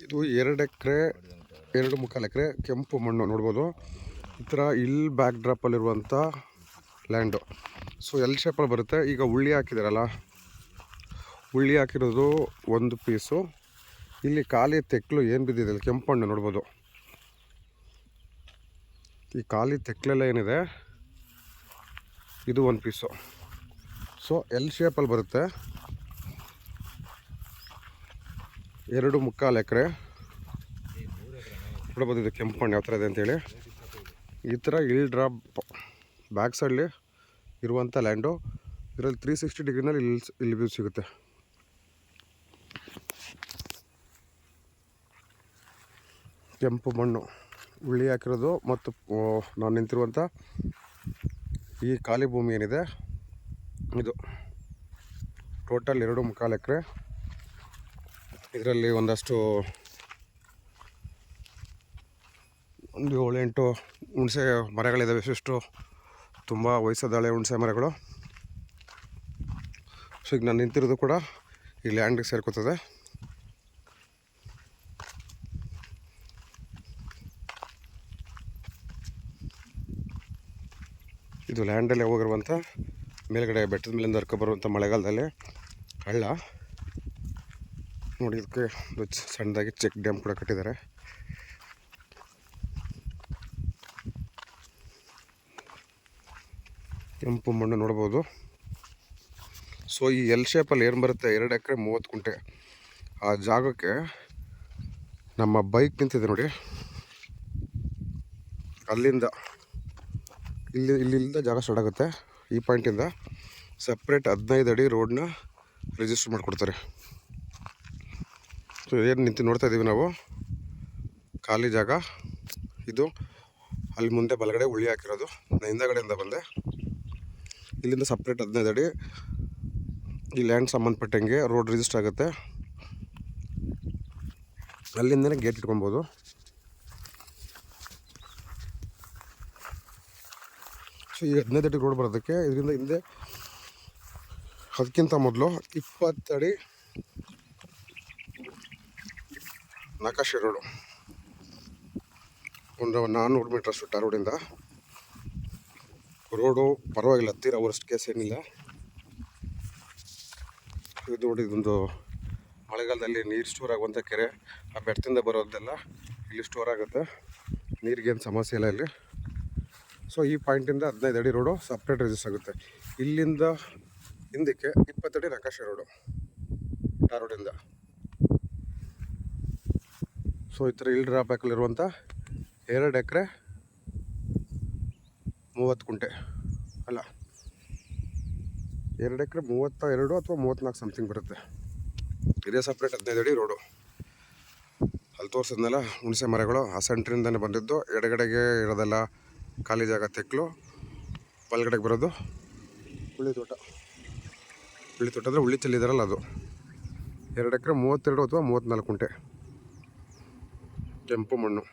ಇದು 2 ಎಕರೆ 2.25 ಎಕರೆ ಕೆಂಪು ಮಣ್ಣು ನೋಡ್ಬೋದು. ಈ ಥರ ಇಲ್ಲಿ ಬ್ಯಾಕ್ ಡ್ರಾಪಲ್ಲಿರುವಂಥ ಲ್ಯಾಂಡು. ಸೊ ಎಲ್ ಶೇಪಲ್ಲಿ ಬರುತ್ತೆ. ಈಗ ಉಳ್ಳಿ ಹಾಕಿದಾರಲ್ಲ, ಉಳ್ಳಿ ಹಾಕಿರೋದು ಒಂದು ಪೀಸು. ಇಲ್ಲಿ ಖಾಲಿ ತೆಕ್ಕಲು ಏನು ಬಿದ್ದಿದೆ ಅಲ್ಲಿ ಕೆಂಪು ಮಣ್ಣು ನೋಡ್ಬೋದು. ಈ ಖಾಲಿ ತೆಕ್ಕಲೆಲ್ಲ ಏನಿದೆ ಇದು ಒಂದು ಪೀಸು. ಸೊ ಎಲ್ ಶೇಪಲ್ಲಿ ಬರುತ್ತೆ. 2.25 ಎಕರೆ ನೋಡ್ಬೋದು. ಇದು ಕೆಂಪು ಮಣ್ಣು ಯಾವ ಥರ ಇದೆ ಅಂತೇಳಿ. ಈ ಥರ ಇಲ್ ಡ್ರಾಪ್ ಬ್ಯಾಕ್ ಸೈಡ್ಲಿ ಇರುವಂಥ ಲ್ಯಾಂಡು. ಇದರಲ್ಲಿ 360 ಡಿಗ್ರಿನಲ್ಲಿ ಇಲ್ಲಿ ವ್ಯೂ ಸಿಗುತ್ತೆ. ಕೆಂಪು ಮಣ್ಣು ಉಳ್ಳಿ ಹಾಕಿರೋದು ಮತ್ತು ನಾನು ನಿಂತಿರುವಂಥ ಈ ಖಾಲಿ ಭೂಮಿ ಏನಿದೆ ಇದು ಟೋಟಲ್ 2.25 ಎಕರೆ. ಇದರಲ್ಲಿ ಒಂದಷ್ಟು ಒಂದು 7-8 ಹುಣಸೆ ಮರಗಳಿದ್ದಾವೆ. ಎಷ್ಟು ತುಂಬ ವಯಸ್ಸಾದ ಹಳೆ ಹುಣಸೆ ಮರಗಳು. ಸೊ ಈಗ ನಾನು ನಿಂತಿರೋದು ಕೂಡ ಈ ಲ್ಯಾಂಡಿಗೆ ಸೇರ್ಕೋತದೆ. ಇದು ಲ್ಯಾಂಡಲ್ಲಿ ಹೋಗಿರುವಂಥ ಮೇಲ್ಗಡೆ ಬೆಟ್ಟದ ಮೇಲಿಂದ ಹರ್ಕೊಬರುವಂಥ ಮಳೆಗಾಲದಲ್ಲಿ ಹಳ್ಳ ನೋಡಿ. ಇದಕ್ಕೆ ಸಣ್ಣದಾಗಿ ಚೆಕ್ ಡ್ಯಾಮ್ ಕೂಡ ಕಟ್ಟಿದ್ದಾರೆ. ಕೆಂಪು ಮಣ್ಣು ನೋಡ್ಬೋದು. ಸೊ ಈ ಎಲ್ ಶೇಪಲ್ಲಿ ಏನು ಬರುತ್ತೆ 2 ಎಕರೆ 30 ಗುಂಟೆ ಆ ಜಾಗಕ್ಕೆ ನಮ್ಮ ಬೈಕ್ ನಿಂತಿದೆ ನೋಡಿ. ಅಲ್ಲಿಂದ ಇಲ್ಲಿಂದ ಜಾಗ ಸ್ಟಾರ್ಟ್ ಆಗುತ್ತೆ. ಈ ಪಾಯಿಂಟಿಂದ ಸಪ್ರೇಟ್ 15 ಅಡಿ ರೋಡ್ನ ರಿಜಿಸ್ಟರ್ ಮಾಡಿಕೊಡ್ತಾರೆ. ಸೊ ಏನು ನೋಡ್ತಾ ಇದ್ದೀವಿ ನಾವು ಖಾಲಿ ಜಾಗ ಇದು. ಅಲ್ಲಿ ಮುಂದೆ ಬಲಗಡೆ ಉಳ್ಳಿ ಹಾಕಿರೋದು. ನಾನು ಹಿಂದಗಡೆಯಿಂದ ಬಂದೆ. ಇಲ್ಲಿಂದ ಸಪ್ರೇಟ್ 15 ಅಡಿ ಈ ಲ್ಯಾಂಡ್ ಸಂಬಂಧಪಟ್ಟಂಗೆ ರೋಡ್ ರಿಜಿಸ್ಟರ್ ಆಗುತ್ತೆ. ಅಲ್ಲಿಂದನೇ ಗೇಟ್ ಇಟ್ಕೊಬೋದು. ಸೊ ಈ 15 ಅಡಿ ರೋಡ್ ಬರೋದಕ್ಕೆ ಇದರಿಂದ ಹಿಂದೆ ಅದಕ್ಕಿಂತ ಮೊದಲು 20 ಅಡಿ ನಕಾಶೆ ರೋಡು, ಒಂದು 400 ಮೀಟರ್ ಅಷ್ಟು ಟಾರ್ ರೋಡಿಂದ. ರೋಡು ಪರವಾಗಿಲ್ಲ, ತೀರ ವರ್ಸ್ಟ್ ಕೇಸ್ ಏನಿಲ್ಲ. ಇದು ನೋಡಿ, ಇದೊಂದು ಮಳೆಗಾಲದಲ್ಲಿ ನೀರು ಸ್ಟೋರ್ ಆಗುವಂಥ ಕೆರೆ. ಆ ಬೆಟ್ಟದಿಂದ ಬರೋದೆಲ್ಲ ಇಲ್ಲಿ ಸ್ಟೋರ್ ಆಗುತ್ತೆ. ನೀರಿಗೇನು ಸಮಸ್ಯೆ ಇಲ್ಲ ಇಲ್ಲಿ. ಸೊ ಈ ಪಾಯಿಂಟಿಂದ 15 ಅಡಿ ರೋಡು ಸಪ್ರೇಟ್ ರಿಜಿಸ್ಟರ್ ಆಗುತ್ತೆ. ಇಲ್ಲಿಂದ ಹಿಂದಕ್ಕೆ 20 ಅಡಿ ನಕಾಶೆ ರೋಡು ಟಾರ್ ರೋಡಿಂದ. ಸೊ ಈ ಥರ ಇಲ್ ಡ್ರಾಪ್ ಬ್ಯಾಕಲ್ಲಿರುವಂಥ 2 ಎಕರೆ 30 ಗುಂಟೆ ಅಲ್ಲ, 2 ಎಕರೆ 32 ಅಥವಾ 34 ಸಮಥಿಂಗ್ ಬರುತ್ತೆ. ಇದೇ ಸಪ್ರೇಟ್ 15 ಅಡಿ ರೋಡು. ಅಲ್ಲಿ ತೋರಿಸಿದ್ನಲ್ಲ ಹುಣಸೆ ಮರಗಳು, ಆ ಸೆಂಟ್ರಿಂದನೇ ಬಂದಿದ್ದು. ಎಡಗಡೆಗೆ ಇರೋದೆಲ್ಲ ಖಾಲಿ ಜಾಗ ತೆಕ್ಕಲು, ಬಲಗಡೆಗೆ ಬರೋದು ಉಳ್ಳಿ ತೋಟ. ಉಳ್ಳಿ ತೋಟ ಅಂದರೆ ಉಳ್ಳಿ ಚೆಲ್ಲಿದಾರಲ್ಲ ಅದು. 2 ಎಕರೆ 32 ಅಥವಾ 34 ಗುಂಟೆ ಕೆಂಪು ಮಣ್ಣು.